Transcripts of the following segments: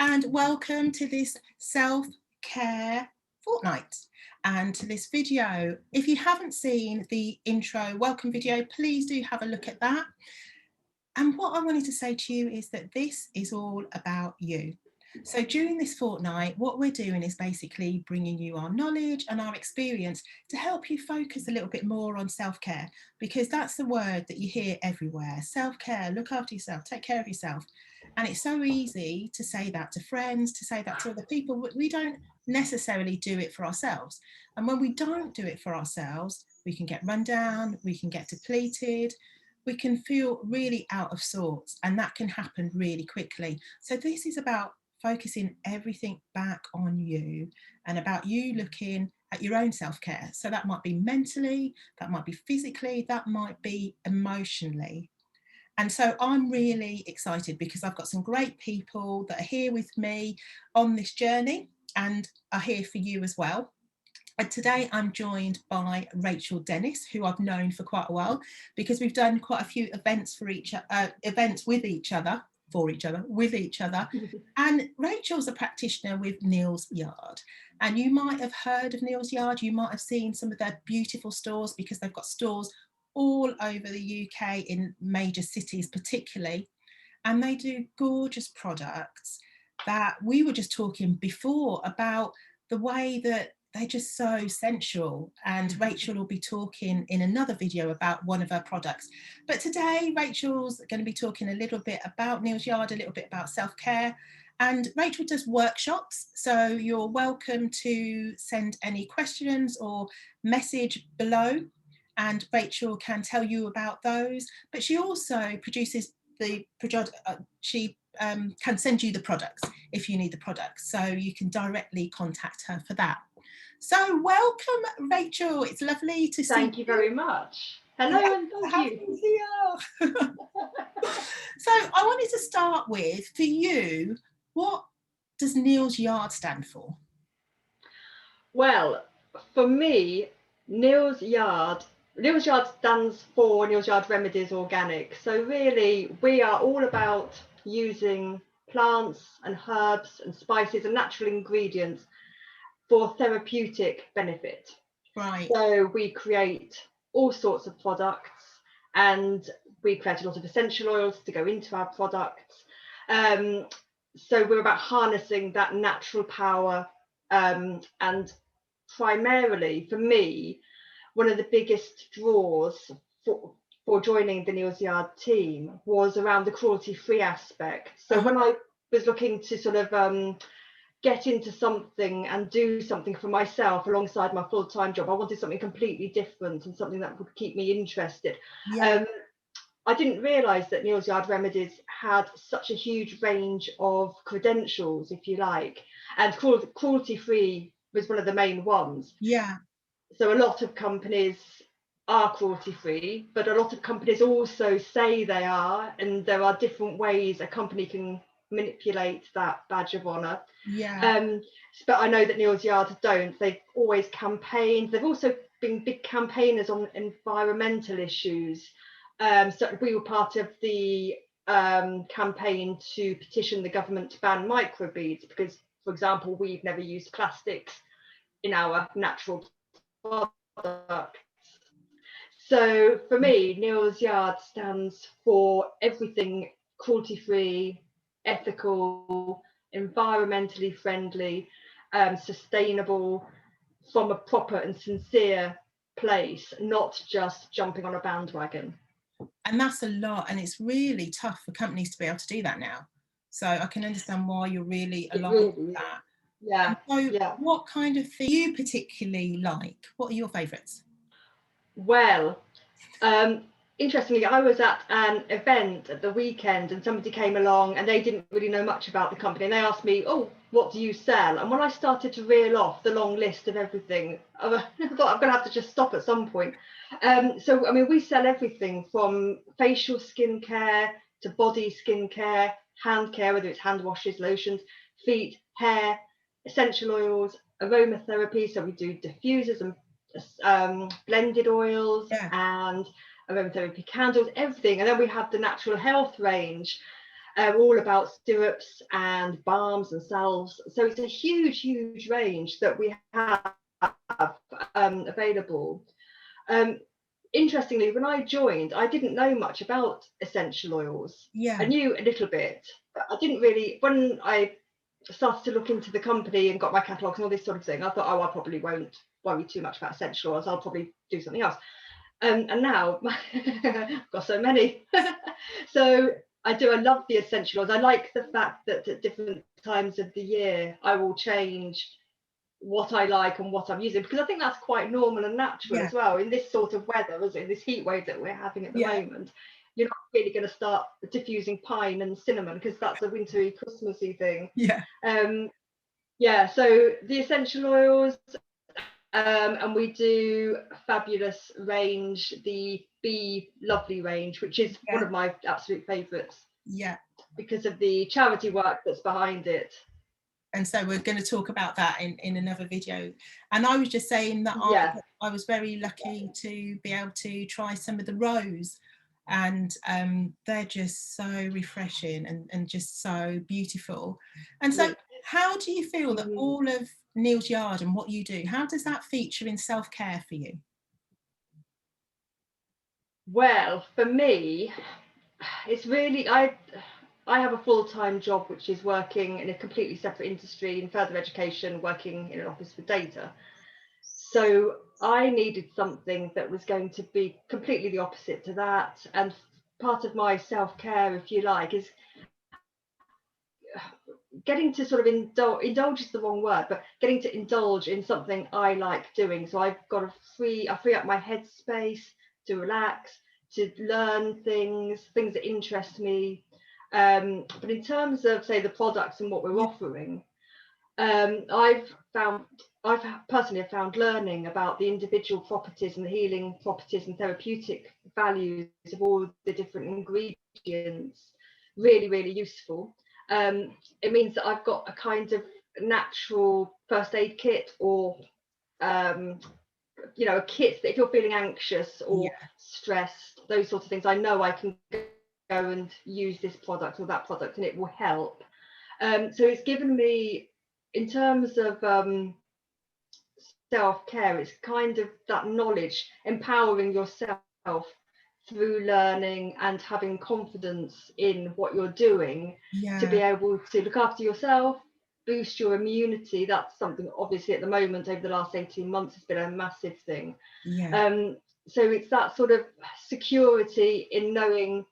and welcome to this self-care fortnight and to this video. If you haven't seen the intro welcome video, please do have a look at that. And what I wanted to say to you is that this is all about you. So during this fortnight, what we're doing is basically bringing you our knowledge and our experience to help you focus a little bit more on self-care, because that's the word that you hear everywhere. Self-care, look after yourself, take care of yourself. And it's so easy to say that to friends, to say that to other people, but we don't necessarily do it for ourselves. And when we don't do it for ourselves, we can get run down, we can get depleted, we can feel really out of sorts, and that can happen really quickly. So this is about focusing everything back on you and about you looking at your own self-care. So that might be mentally, that might be physically, that might be emotionally. And so I'm really excited because I've got some great people that are here with me on this journey and are here for you as well. And today I'm joined by Rachel Dennis, who I've known for quite a while because we've done quite a few events with each other. And Rachel's a practitioner with Neals Yard. And you might have heard of Neals Yard. You might have seen some of their beautiful stores because they've got stores all over the UK in major cities particularly. And they do gorgeous products that we were just talking before about the way that they're just so sensual, and Rachel will be talking in another video about one of her products. But today Rachel's going to be talking a little bit about Neals Yard, a little bit about self-care, and Rachel does workshops, so you're welcome to send any questions or message below and Rachel can tell you about those. But she also produces the project, can send you the products if you need the products, so you can directly contact her for that. So welcome, Rachel. It's lovely to see you. Thank you very much. Hello, and thank you. Here. So I wanted to start with, for you, what does Neals Yard stand for? Well, for me, Neals Yard stands for Neals Yard Remedies Organic. So really, we are all about using plants and herbs and spices and natural ingredients for therapeutic benefit. Right. So we create all sorts of products, and we create a lot of essential oils to go into our products. So we're about harnessing that natural power, and primarily for me, one of the biggest draws for joining the Neals Yard team was around the cruelty-free aspect. So when I was looking to sort of get into something and do something for myself alongside my full-time job, I wanted something completely different and something that would keep me interested. Yeah. I didn't realise that Neals Yard Remedies had such a huge range of credentials, if you like, and cruelty-free was one of the main ones. Yeah. So a lot of companies are cruelty-free, but a lot of companies also say they are, and there are different ways a company can manipulate that badge of honour. Yeah. But I know that Neals Yard don't. They've always campaigned. They've also been big campaigners on environmental issues. So we were part of the campaign to petition the government to ban microbeads because, for example, we've never used plastics in our natural products. So for me, Neals Yard stands for everything cruelty-free, ethical, environmentally friendly, sustainable, from a proper and sincere place, not just jumping on a bandwagon. And that's a lot, and it's really tough for companies to be able to do that now. So I can understand why you're really aligned with that. Yeah. So yeah. What kind of thing do you particularly like? What are your favourites? Well, interestingly, I was at an event at the weekend and somebody came along and they didn't really know much about the company, and they asked me, oh, what do you sell? And when I started to reel off the long list of everything, I thought I'm going to have to just stop at some point. So, I mean, we sell everything from facial skincare to body skincare, hand care, whether it's hand washes, lotions, feet, hair, essential oils, aromatherapy. So we do diffusers and blended oils and aromatherapy candles, everything. And then we have the natural health range. all about syrups and balms and salves. So it's a huge range that we have available. Interestingly, when I joined, I didn't know much about essential oils. Yeah. I knew a little bit, but I didn't really. When I started to look into the company and got my catalogues and all this sort of thing, I thought, oh, I probably won't worry too much about essential oils. I'll probably do something else. And now I've got so many. So I love the essential oils. I like the fact that at different times of the year, I will change what I like and what I'm using, because I think that's quite normal and natural as well in this sort of weather, as in this heat wave that we're having at the moment. You're not really going to start diffusing pine and cinnamon, because that's a wintry, Christmassy thing. So the essential oils, and we do a fabulous range, the Be Lovely range, which is one of my absolute favourites. Because of the charity work that's behind it. And so we're going to talk about that in another video. And I was just saying that I was very lucky to be able to try some of the rose, and they're just so refreshing and just so beautiful. And so how do you feel that all of Neal's Yard and what you do, how does that feature in self-care for you? Well, for me, it's really, I have a full-time job which is working in a completely separate industry in further education, working in an office for data. So I needed something that was going to be completely the opposite to that. And part of my self-care, if you like, is getting to sort of indulge is the wrong word, but getting to indulge in something I like doing. So I've got I free up my headspace to relax, to learn things that interest me. But in terms of, say, the products and what we're offering, I've personally found learning about the individual properties and the healing properties and therapeutic values of all the different ingredients really useful. It means that I've got a kind of natural first aid kit, or a kit that if you're feeling anxious or stressed, those sorts of things, I know I can go and use this product or that product and it will help. So it's given me, in terms of self-care, it's kind of that knowledge, empowering yourself through learning and having confidence in what you're doing, to be able to look after yourself, boost your immunity. That's something obviously at the moment, over the last 18 months, has been a massive thing. So it's that sort of security in knowing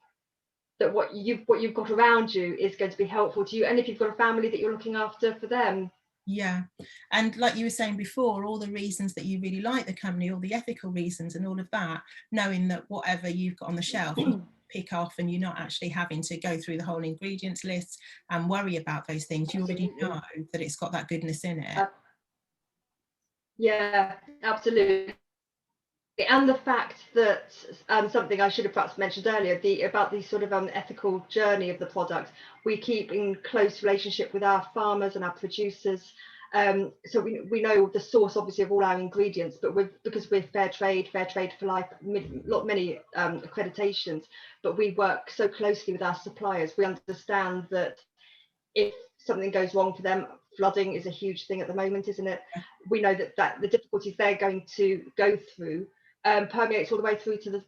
that what you've got around you is going to be helpful to you, and if you've got a family, that you're looking after for them. And like you were saying before, all the reasons that you really like the company, all the ethical reasons and all of that, knowing that whatever you've got on the shelf you pick off, and you're not actually having to go through the whole ingredients list and worry about those things. You already know that it's got that goodness in it. Absolutely. And the fact that something I should have perhaps mentioned earlier, about the sort of ethical journey of the product, we keep in close relationship with our farmers and our producers. So we know the source, obviously, of all our ingredients, but because we're fair trade for life, many accreditations, but we work so closely with our suppliers. We understand that if something goes wrong for them, flooding is a huge thing at the moment, isn't it? We know that the difficulties they're going to go through permeates all the way through to the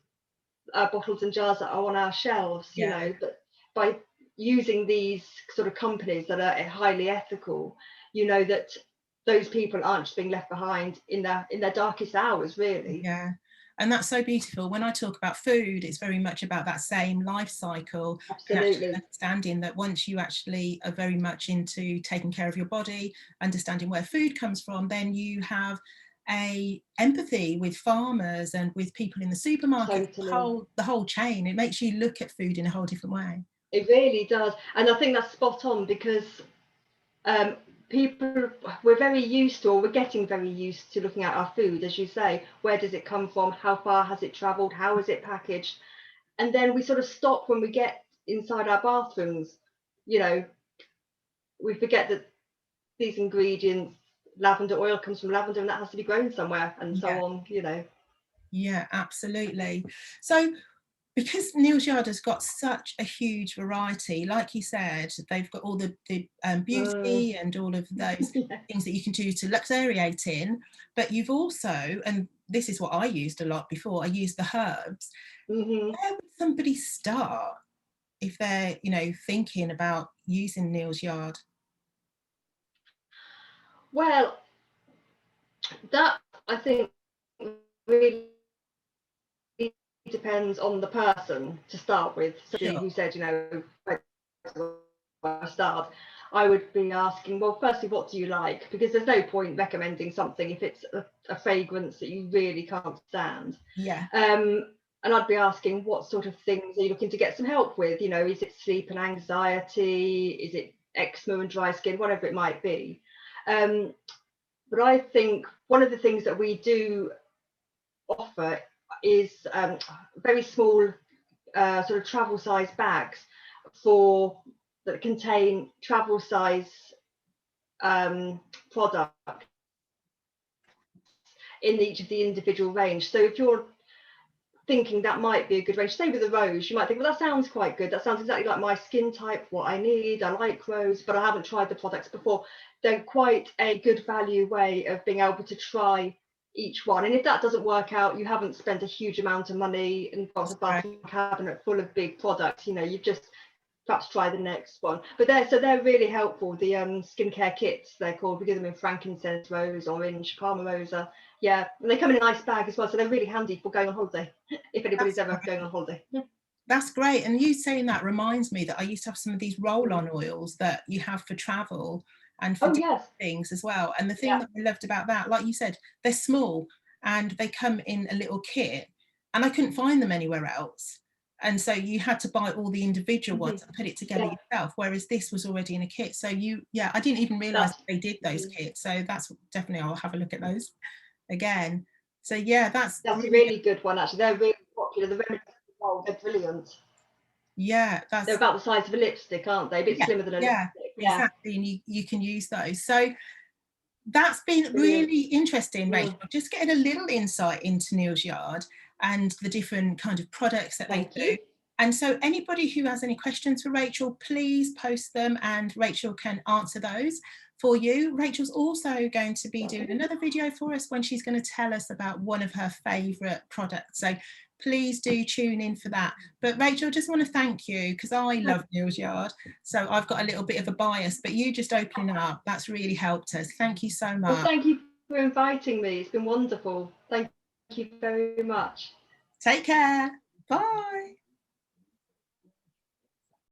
bottles and jars that are on our shelves. You know, but by using these sort of companies that are highly ethical, you know that those people aren't just being left behind in their darkest hours, really. And that's so beautiful. When I talk about food, it's very much about that same life cycle. Absolutely. And understanding that once you actually are very much into taking care of your body, understanding where food comes from, then you have a empathy with farmers and with people in the supermarket. The whole chain. It makes you look at food in a whole different way. It really does. And I think that's spot on, because we're getting very used to looking at our food, as you say. Where does it come from? How far has it traveled? How is it packaged? And then we sort of stop when we get inside our bathrooms. You know, we forget that these ingredients, lavender oil comes from lavender, and that has to be grown somewhere, and so on, you know. Absolutely. So because Neal's Yard has got such a huge variety, like you said, they've got all the beauty and all of those Yeah. things that you can do to luxuriate in, but you've also, and this is what I used a lot before, I used the herbs. Mm-hmm. Where would somebody start if they're, you know, thinking about using Neal's Yard? Well, that I think really depends on the person to start with. Somebody Sure. who said, you know, I start, I would be asking, well, firstly, what do you like? Because there's no point recommending something if it's a fragrance that you really can't stand. Yeah. And I'd be asking, what sort of things are you looking to get some help with? You know, is it sleep and anxiety? Is it eczema and dry skin? Whatever it might be. But I think one of the things that we do offer is very small sort of travel size bags that contain travel size product in each of the individual range. So if you're thinking that might be a good range, say with the rose, you might think, well, that sounds quite good. That sounds exactly like my skin type, what I need. I like rose, but I haven't tried the products before. They're quite a good value way of being able to try each one. And if that doesn't work out, you haven't spent a huge amount of money and got a bathroom cabinet full of big products. You know, you've just perhaps try the next one. But they're really helpful. The skincare kits, they're called. We do them in frankincense, rose, orange, palmarosa. Yeah, and they come in a nice bag as well, so they're really handy for going on holiday, if anybody's ever going on holiday. That's great. And you saying that reminds me that I used to have some of these roll-on oils that you have for travel and for different things as well. And the thing that I loved about that, like you said, they're small and they come in a little kit, and I couldn't find them anywhere else. And so you had to buy all the individual ones and put it together yourself, whereas this was already in a kit. So I didn't even realize they did those kits. So that's definitely, I'll have a look at those again. So yeah, that's a really good one. Actually, they're really popular. The remedies, they're brilliant. Yeah, they're about the size of a lipstick, aren't they? A bit slimmer than a lipstick. Exactly. And you can use those. So that's been really interesting, Rachel. Just getting a little insight into Neal's Yard and the different kind of products that they do. And so anybody who has any questions for Rachel, please post them and Rachel can answer those for you. Rachel's also going to be doing another video for us when she's going to tell us about one of her favourite products. So please do tune in for that. But Rachel, I just want to thank you because I love Neal's Yard. So I've got a little bit of a bias, but you just opening up, that's really helped us. Thank you so much. Well, thank you for inviting me. It's been wonderful. Thank you very much. Take care. Bye.